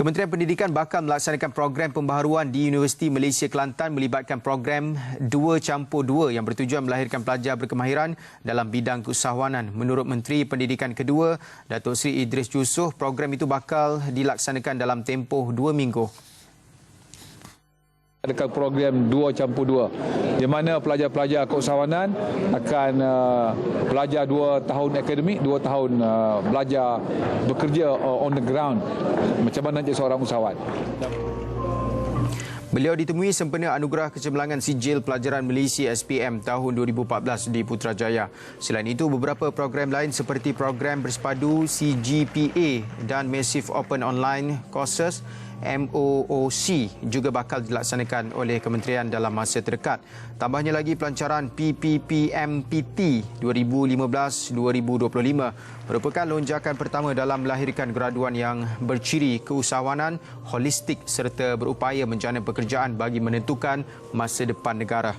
Kementerian Pendidikan bakal melaksanakan program pembaharuan di Universiti Malaysia Kelantan melibatkan program 2+2 yang bertujuan melahirkan pelajar berkemahiran dalam bidang keusahawanan. Menurut Menteri Pendidikan kedua, Datuk Seri Idris Yusof, program itu bakal dilaksanakan dalam tempoh 2 minggu. Ada program 2+2 di mana pelajar-pelajar keusahawanan akan belajar 2 tahun akademik, 2 tahun belajar bekerja on the ground macam mana jadi seorang usahawan. Beliau ditemui sempena anugerah kecemerlangan Sijil Pelajaran Malaysia SPM tahun 2014 di Putrajaya. Selain itu, beberapa program lain seperti program bersepadu CGPA dan Massive Open Online Courses MOOC juga bakal dilaksanakan oleh kementerian dalam masa terdekat. Tambahnya lagi, pelancaran PPPMPT 2015-2025 merupakan lonjakan pertama dalam melahirkan graduan yang berciri keusahawanan, holistik serta berupaya menjana pekerjaan bagi menentukan masa depan negara.